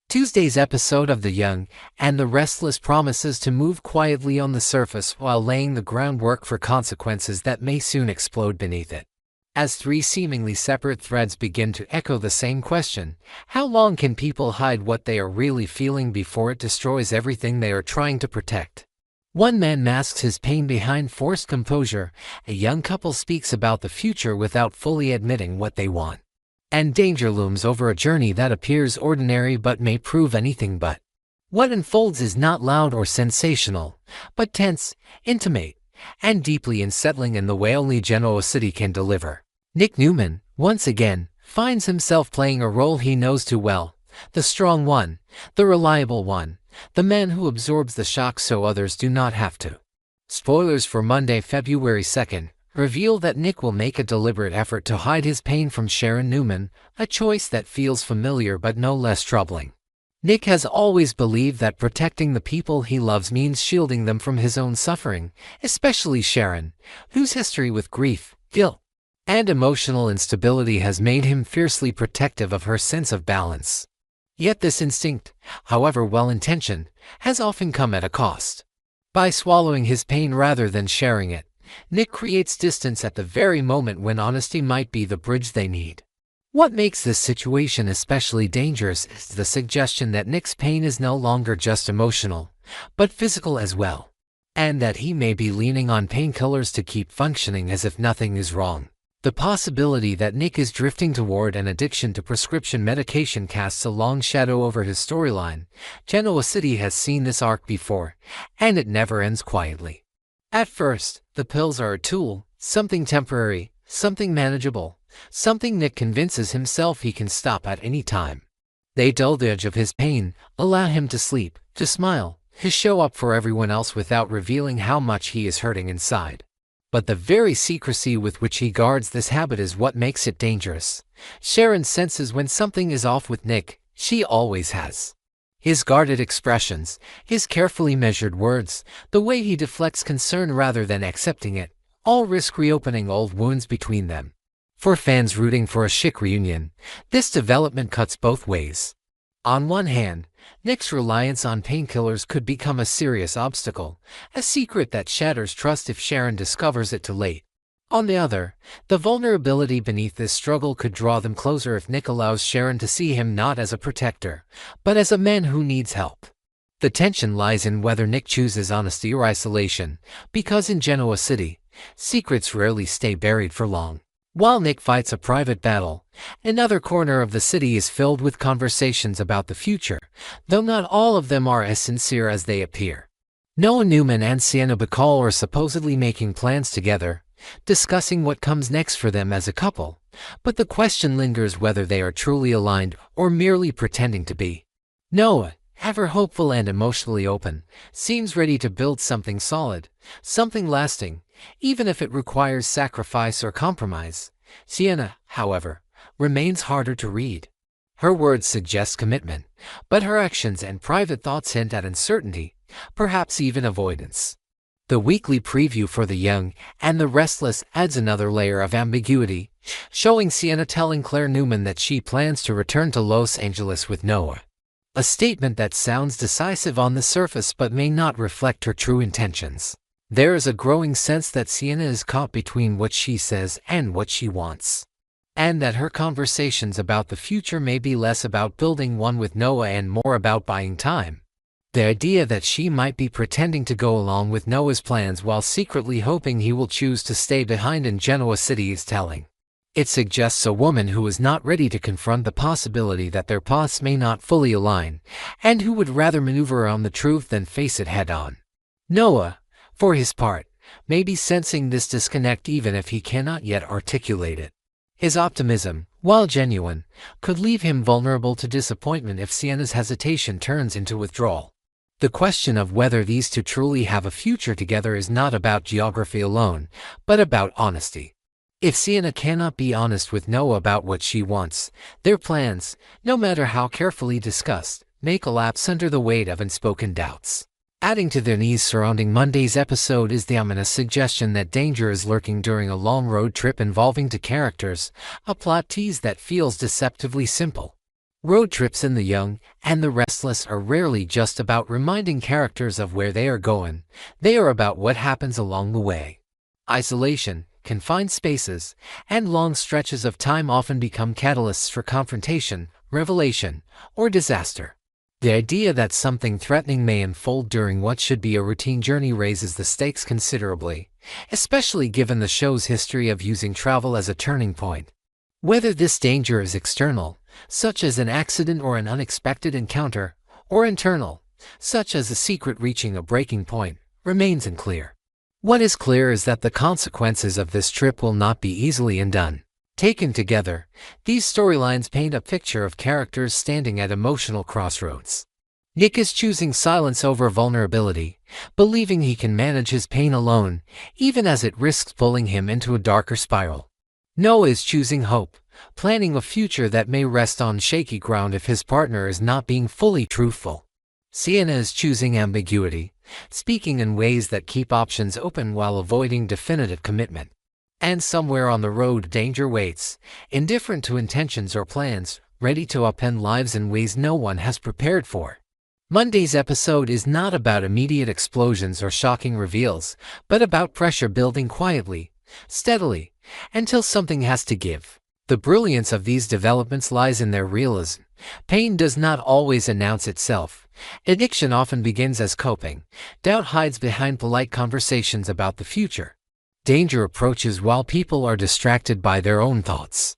Tuesday's episode of The Young and the Restless promises to move quietly on the surface while laying the groundwork for consequences that may soon explode beneath it. As three seemingly separate threads begin to echo the same question, how long can people hide what they are really feeling before it destroys everything they are trying to protect? One man masks his pain behind forced composure, a young couple speaks about the future without fully admitting what they want. And danger looms over a journey that appears ordinary but may prove anything but. What unfolds is not loud or sensational, but tense, intimate, and deeply unsettling in the way only Genoa City can deliver. Nick Newman, once again, finds himself playing a role he knows too well, the strong one, the reliable one, the man who absorbs the shock so others do not have to. Spoilers for Monday, February 2nd, reveal that Nick will make a deliberate effort to hide his pain from Sharon Newman, a choice that feels familiar but no less troubling. Nick has always believed that protecting the people he loves means shielding them from his own suffering, especially Sharon, whose history with grief, guilt, and emotional instability has made him fiercely protective of her sense of balance. Yet this instinct, however well-intentioned, has often come at a cost. By swallowing his pain rather than sharing it, Nick creates distance at the very moment when honesty might be the bridge they need. What makes this situation especially dangerous is the suggestion that Nick's pain is no longer just emotional, but physical as well, and that he may be leaning on painkillers to keep functioning as if nothing is wrong. The possibility that Nick is drifting toward an addiction to prescription medication casts a long shadow over his storyline. Genoa City has seen this arc before, and it never ends quietly. At first, the pills are a tool, something temporary, something manageable, something Nick convinces himself he can stop at any time. They dull the edge of his pain, allow him to sleep, to smile, to show up for everyone else without revealing how much he is hurting inside. But the very secrecy with which he guards this habit is what makes it dangerous. Sharon senses when something is off with Nick, she always has. His guarded expressions, his carefully measured words, the way he deflects concern rather than accepting it, all risk reopening old wounds between them. For fans rooting for a chic reunion, this development cuts both ways. On one hand, Nick's reliance on painkillers could become a serious obstacle, a secret that shatters trust if Sharon discovers it too late. On the other, the vulnerability beneath this struggle could draw them closer if Nick allows Sharon to see him not as a protector, but as a man who needs help. The tension lies in whether Nick chooses honesty or isolation, because in Genoa City, secrets rarely stay buried for long. While Nick fights a private battle, another corner of the city is filled with conversations about the future, though not all of them are as sincere as they appear. Noah Newman and Sienna Bacall are supposedly making plans together, discussing what comes next for them as a couple, but the question lingers whether they are truly aligned or merely pretending to be. Noah, ever hopeful and emotionally open, seems ready to build something solid, something lasting, even if it requires sacrifice or compromise. Sienna, however, remains harder to read. Her words suggest commitment, but her actions and private thoughts hint at uncertainty, perhaps even avoidance. The weekly preview for The Young and the Restless adds another layer of ambiguity, showing Sienna telling Claire Newman that she plans to return to Los Angeles with Noah. A statement that sounds decisive on the surface but may not reflect her true intentions. There is a growing sense that Sienna is caught between what she says and what she wants, and that her conversations about the future may be less about building one with Noah and more about buying time. The idea that she might be pretending to go along with Noah's plans while secretly hoping he will choose to stay behind in Genoa City is telling. It suggests a woman who is not ready to confront the possibility that their paths may not fully align, and who would rather maneuver around the truth than face it head-on. Noah, for his part, may be sensing this disconnect even if he cannot yet articulate it. His optimism, while genuine, could leave him vulnerable to disappointment if Sienna's hesitation turns into withdrawal. The question of whether these two truly have a future together is not about geography alone, but about honesty. If Sienna cannot be honest with Noah about what she wants, their plans, no matter how carefully discussed, may collapse under the weight of unspoken doubts. Adding to the unease surrounding Monday's episode is the ominous suggestion that danger is lurking during a long road trip involving two characters, a plot tease that feels deceptively simple. Road trips in The Young and the Restless are rarely just about reminding characters of where they are going. They are about what happens along the way. Isolation, confined spaces, and long stretches of time often become catalysts for confrontation, revelation, or disaster. The idea that something threatening may unfold during what should be a routine journey raises the stakes considerably, especially given the show's history of using travel as a turning point. Whether this danger is external, such as an accident or an unexpected encounter, or internal, such as a secret reaching a breaking point, remains unclear. What is clear is that the consequences of this trip will not be easily undone. Taken together, these storylines paint a picture of characters standing at emotional crossroads. Nick is choosing silence over vulnerability, believing he can manage his pain alone, even as it risks pulling him into a darker spiral. Noah is choosing hope, planning a future that may rest on shaky ground if his partner is not being fully truthful. Sienna is choosing ambiguity, speaking in ways that keep options open while avoiding definitive commitment. And somewhere on the road, danger waits, indifferent to intentions or plans, ready to upend lives in ways no one has prepared for. Monday's episode is not about immediate explosions or shocking reveals, but about pressure building quietly, steadily, until something has to give. The brilliance of these developments lies in their realism. Pain does not always announce itself. Addiction often begins as coping. Doubt hides behind polite conversations about the future. Danger approaches while people are distracted by their own thoughts.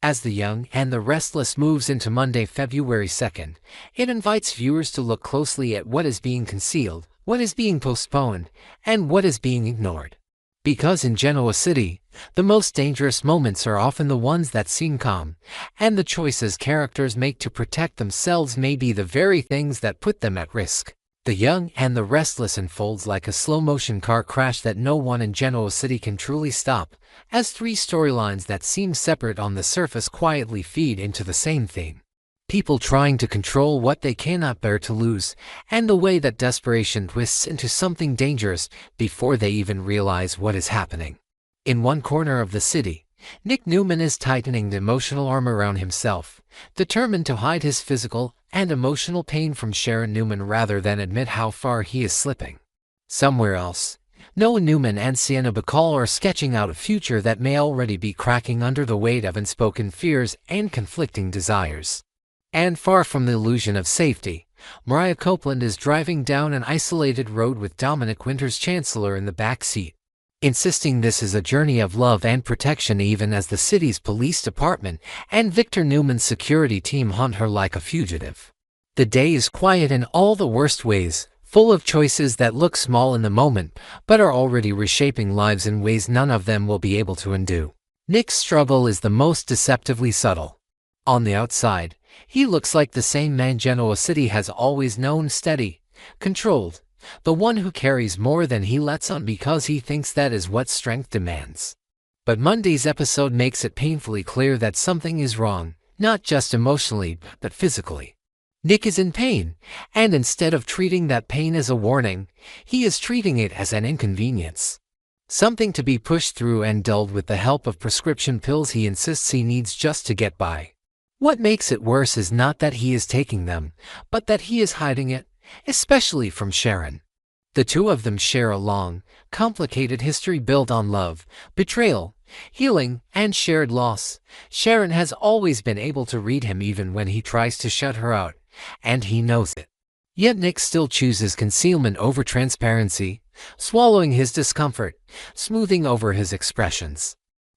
As The Young and the Restless moves into Monday, February 2nd, it invites viewers to look closely at what is being concealed, what is being postponed, and what is being ignored. Because in Genoa City, the most dangerous moments are often the ones that seem calm, and the choices characters make to protect themselves may be the very things that put them at risk. The Young and the Restless unfolds like a slow-motion car crash that no one in Genoa City can truly stop, as three storylines that seem separate on the surface quietly feed into the same theme. People trying to control what they cannot bear to lose, and the way that desperation twists into something dangerous before they even realize what is happening. In one corner of the city, Nick Newman is tightening the emotional arm around himself, determined to hide his physical and emotional pain from Sharon Newman rather than admit how far he is slipping. Somewhere else, Noah Newman and Sienna Bacall are sketching out a future that may already be cracking under the weight of unspoken fears and conflicting desires. And far from the illusion of safety, Mariah Copeland is driving down an isolated road with Dominic Winters Chancellor in the back seat, insisting this is a journey of love and protection even as the city's police department and Victor Newman's security team hunt her like a fugitive. The day is quiet in all the worst ways, full of choices that look small in the moment but are already reshaping lives in ways none of them will be able to undo. Nick's struggle is the most deceptively subtle. On the outside, he looks like the same man Genoa City has always known, steady, controlled, the one who carries more than he lets on because he thinks that is what strength demands. But Monday's episode makes it painfully clear that something is wrong, not just emotionally, but physically. Nick is in pain, and instead of treating that pain as a warning, he is treating it as an inconvenience. Something to be pushed through and dulled with the help of prescription pills he insists he needs just to get by. What makes it worse is not that he is taking them, but that he is hiding it, especially from Sharon. The two of them share a long, complicated history built on love, betrayal, healing, and shared loss. Sharon has always been able to read him even when he tries to shut her out, and he knows it. Yet Nick still chooses concealment over transparency, swallowing his discomfort, smoothing over his expressions,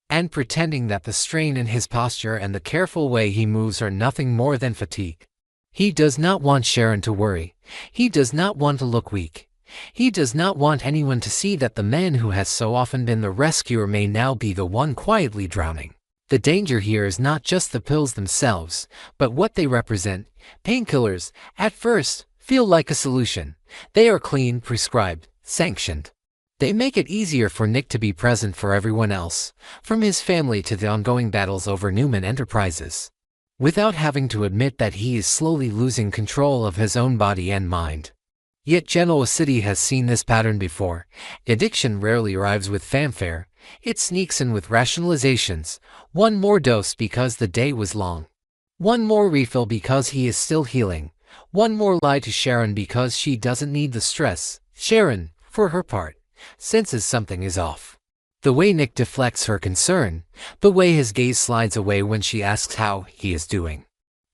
and pretending that the strain in his posture and the careful way he moves are nothing more than fatigue. He does not want Sharon to worry. He does not want to look weak. He does not want anyone to see that the man who has so often been the rescuer may now be the one quietly drowning. The danger here is not just the pills themselves, but what they represent. Painkillers, at first, feel like a solution. They are clean, prescribed, sanctioned. They make it easier for Nick to be present for everyone else, from his family to the ongoing battles over Newman Enterprises, without having to admit that he is slowly losing control of his own body and mind. Yet Genoa City has seen this pattern before. Addiction rarely arrives with fanfare. It sneaks in with rationalizations. One more dose because the day was long. One more refill because he is still healing. One more lie to Sharon because she doesn't need the stress. Sharon, for her part, senses something is off. The way Nick deflects her concern, the way his gaze slides away when she asks how he is doing.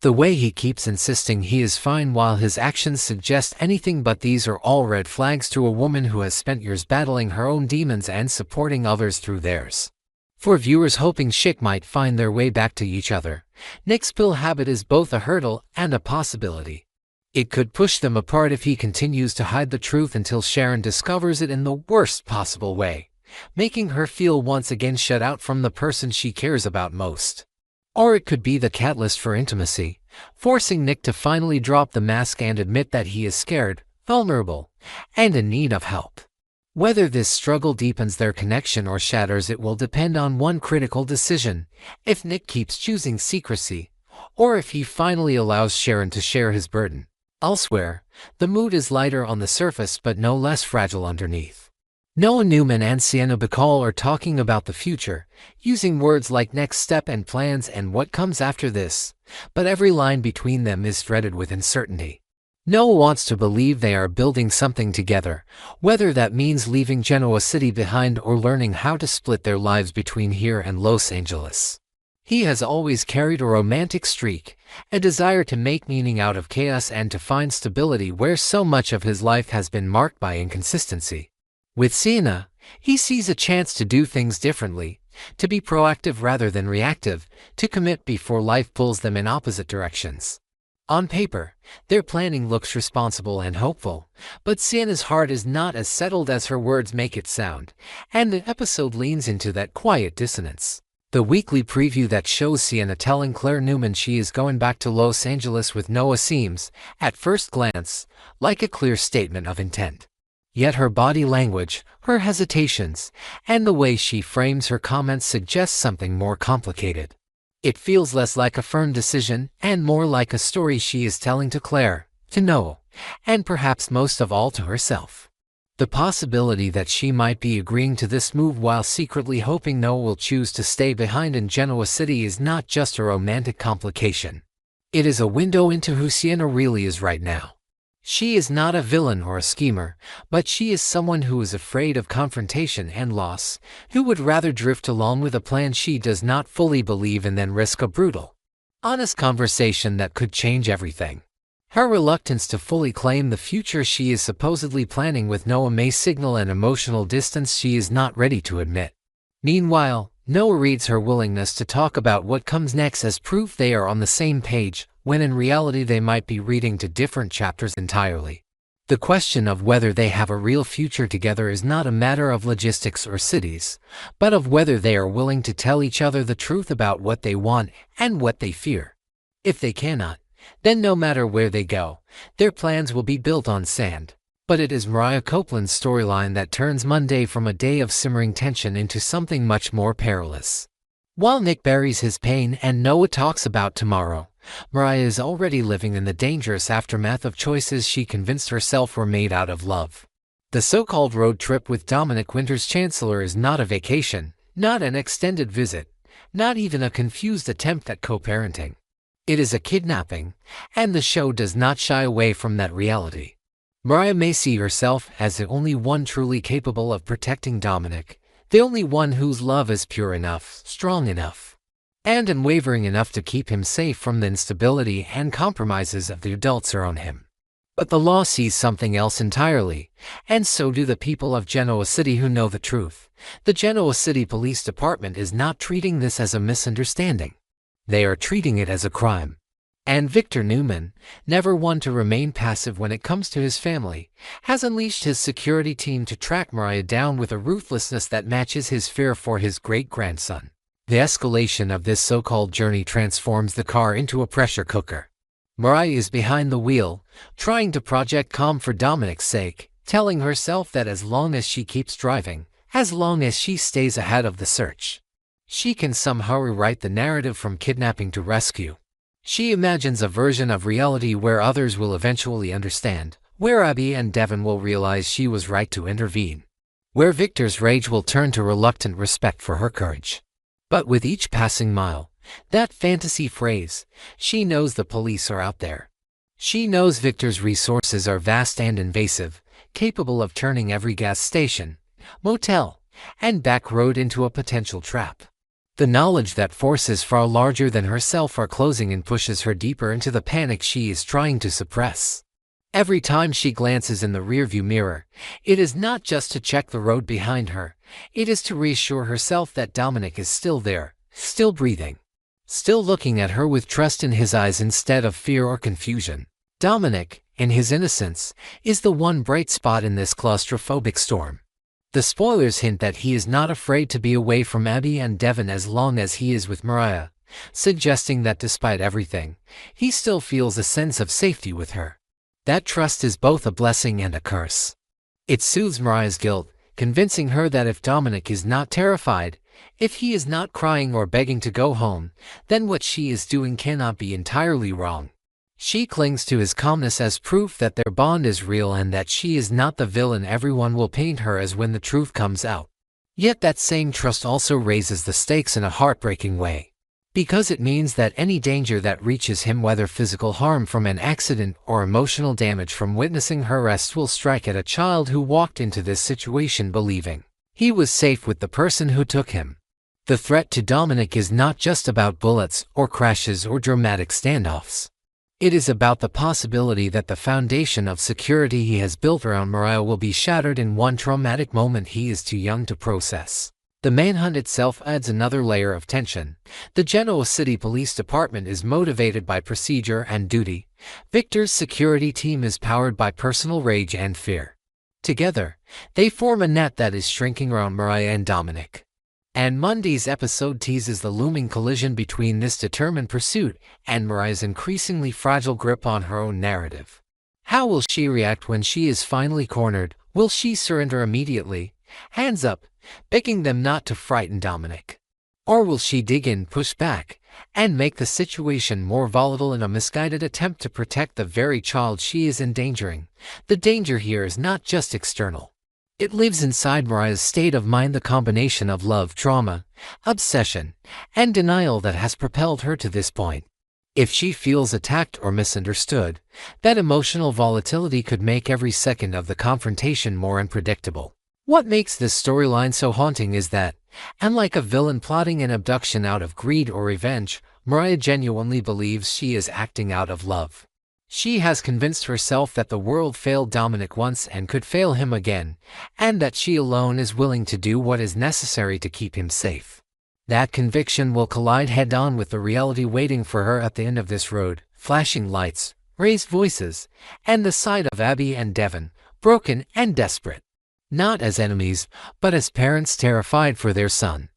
The way he keeps insisting he is fine while his actions suggest anything but these are all red flags to a woman who has spent years battling her own demons and supporting others through theirs. For viewers hoping Schick might find their way back to each other, Nick's pill habit is both a hurdle and a possibility. It could push them apart if he continues to hide the truth until Sharon discovers it in the worst possible way, making her feel once again shut out from the person she cares about most. Or it could be the catalyst for intimacy, forcing Nick to finally drop the mask and admit that he is scared, vulnerable, and in need of help. Whether this struggle deepens their connection or shatters it will depend on one critical decision: if Nick keeps choosing secrecy, or if he finally allows Sharon to share his burden. Elsewhere, the mood is lighter on the surface but no less fragile underneath. Noah Newman and Sienna Bacall are talking about the future, using words like next step and plans and what comes after this, but every line between them is threaded with uncertainty. Noah wants to believe they are building something together, whether that means leaving Genoa City behind or learning how to split their lives between here and Los Angeles. He has always carried a romantic streak, a desire to make meaning out of chaos and to find stability where so much of his life has been marked by inconsistency. With Sienna, he sees a chance to do things differently, to be proactive rather than reactive, to commit before life pulls them in opposite directions. On paper, their planning looks responsible and hopeful, but Sienna's heart is not as settled as her words make it sound, and the episode leans into that quiet dissonance. The weekly preview that shows Sienna telling Claire Newman she is going back to Los Angeles with Noah seems, at first glance, like a clear statement of intent. Yet her body language, her hesitations, and the way she frames her comments suggest something more complicated. It feels less like a firm decision and more like a story she is telling to Claire, to Noah, and perhaps most of all to herself. The possibility that she might be agreeing to this move while secretly hoping Noah will choose to stay behind in Genoa City is not just a romantic complication. It is a window into who Sienna really is right now. She is not a villain or a schemer, but she is someone who is afraid of confrontation and loss, who would rather drift along with a plan she does not fully believe in than risk a brutal, honest conversation that could change everything. Her reluctance to fully claim the future she is supposedly planning with Noah may signal an emotional distance she is not ready to admit. Meanwhile, Noah reads her willingness to talk about what comes next as proof they are on the same page, when in reality they might be reading to different chapters entirely. The question of whether they have a real future together is not a matter of logistics or cities, but of whether they are willing to tell each other the truth about what they want and what they fear. If they cannot, then no matter where they go, their plans will be built on sand. But it is Mariah Copeland's storyline that turns Monday from a day of simmering tension into something much more perilous. While Nick buries his pain and Noah talks about tomorrow, Mariah is already living in the dangerous aftermath of choices she convinced herself were made out of love. The so-called road trip with Dominic Winters Chancellor is not a vacation, not an extended visit, not even a confused attempt at co-parenting. It is a kidnapping, and the show does not shy away from that reality. Mariah may see herself as the only one truly capable of protecting Dominic, the only one whose love is pure enough, strong enough, and unwavering enough to keep him safe from the instability and compromises of the adults around him. But the law sees something else entirely, and so do the people of Genoa City who know the truth. The Genoa City Police Department is not treating this as a misunderstanding. They are treating it as a crime. And Victor Newman, never one to remain passive when it comes to his family, has unleashed his security team to track Mariah down with a ruthlessness that matches his fear for his great-grandson. The escalation of this so-called journey transforms the car into a pressure cooker. Mariah is behind the wheel, trying to project calm for Dominic's sake, telling herself that as long as she keeps driving, as long as she stays ahead of the search, she can somehow rewrite the narrative from kidnapping to rescue. She imagines a version of reality where others will eventually understand, where Abby and Devon will realize she was right to intervene, where Victor's rage will turn to reluctant respect for her courage. But with each passing mile, That fantasy phrase. She knows the police are out there. She knows Victor's resources are vast and invasive, capable of turning every gas station, motel, and back road into a potential trap. The knowledge that forces far larger than herself are closing in pushes her deeper into the panic she is trying to suppress. Every time she glances in the rearview mirror, it is not just to check the road behind her, it is to reassure herself that Dominic is still there, still breathing, still looking at her with trust in his eyes instead of fear or confusion. Dominic, in his innocence, is the one bright spot in this claustrophobic storm. The spoilers hint that he is not afraid to be away from Abby and Devon as long as he is with Mariah, suggesting that despite everything, he still feels a sense of safety with her. That trust is both a blessing and a curse. It soothes Mariah's guilt, convincing her that if Dominic is not terrified, if he is not crying or begging to go home, then what she is doing cannot be entirely wrong. She clings to his calmness as proof that their bond is real and that she is not the villain everyone will paint her as when the truth comes out. Yet that same trust also raises the stakes in a heartbreaking way. Because it means that any danger that reaches him, whether physical harm from an accident or emotional damage from witnessing her arrest, will strike at a child who walked into this situation believing he was safe with the person who took him. The threat to Dominic is not just about bullets or crashes or dramatic standoffs. It is about the possibility that the foundation of security he has built around Mariah will be shattered in one traumatic moment he is too young to process. The manhunt itself adds another layer of tension. The Genoa City Police Department is motivated by procedure and duty. Victor's security team is powered by personal rage and fear. Together, they form a net that is shrinking around Mariah and Dominic. And Monday's episode teases the looming collision between this determined pursuit and Mariah's increasingly fragile grip on her own narrative. How will she react when she is finally cornered? Will she surrender immediately, hands up, begging them not to frighten Dominic? Or will she dig in, push back, and make the situation more volatile in a misguided attempt to protect the very child she is endangering? The danger here is not just external. It lives inside Mariah's state of mind, the combination of love, trauma, obsession, and denial that has propelled her to this point. If she feels attacked or misunderstood, that emotional volatility could make every second of the confrontation more unpredictable. What makes this storyline so haunting is that, unlike a villain plotting an abduction out of greed or revenge, Mariah genuinely believes she is acting out of love. She has convinced herself that the world failed Dominic once and could fail him again, and that she alone is willing to do what is necessary to keep him safe. That conviction will collide head-on with the reality waiting for her at the end of this road: flashing lights, raised voices, and the sight of Abby and Devon, broken and desperate. Not as enemies, but as parents terrified for their son.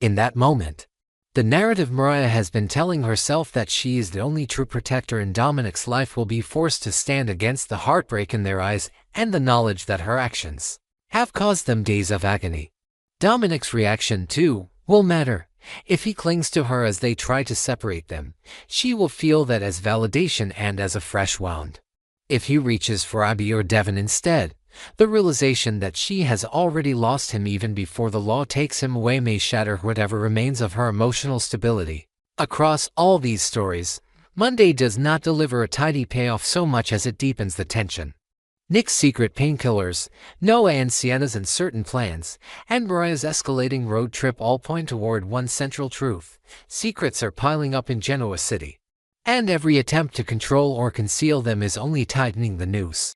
In that moment, the narrative Mariah has been telling herself that she is the only true protector in Dominic's life will be forced to stand against the heartbreak in their eyes and the knowledge that her actions have caused them days of agony. Dominic's reaction, too, will matter. If he clings to her as they try to separate them, she will feel that as validation and as a fresh wound. If he reaches for Abby or Devon instead, the realization that she has already lost him even before the law takes him away may shatter whatever remains of her emotional stability. Across all these stories, Monday does not deliver a tidy payoff so much as it deepens the tension. Nick's secret painkillers, Noah and Sienna's uncertain plans, and Mariah's escalating road trip all point toward one central truth: secrets are piling up in Genoa City, and every attempt to control or conceal them is only tightening the noose.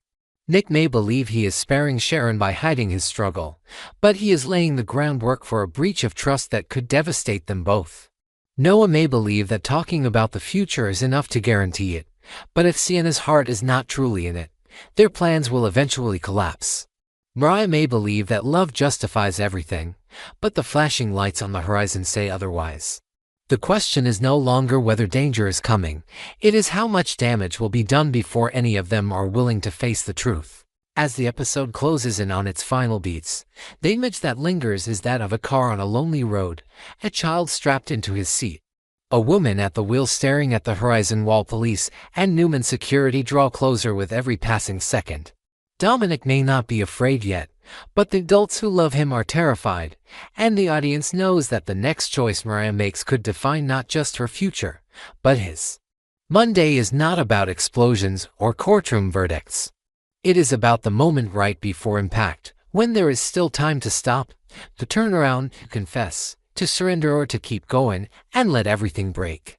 Nick may believe he is sparing Sharon by hiding his struggle, but he is laying the groundwork for a breach of trust that could devastate them both. Noah may believe that talking about the future is enough to guarantee it, but if Sienna's heart is not truly in it, their plans will eventually collapse. Mariah may believe that love justifies everything, but the flashing lights on the horizon say otherwise. The question is no longer whether danger is coming, it is how much damage will be done before any of them are willing to face the truth. As the episode closes in on its final beats, the image that lingers is that of a car on a lonely road, a child strapped into his seat, a woman at the wheel staring at the horizon while police and Newman security draw closer with every passing second. Dominic may not be afraid yet, But the adults who love him are terrified, and the audience knows that the next choice Mariah makes could define not just her future, but his. Monday is not about explosions or courtroom verdicts. It is about the moment right before impact, when there is still time to stop, to turn around, to confess, to surrender or to keep going, and let everything break.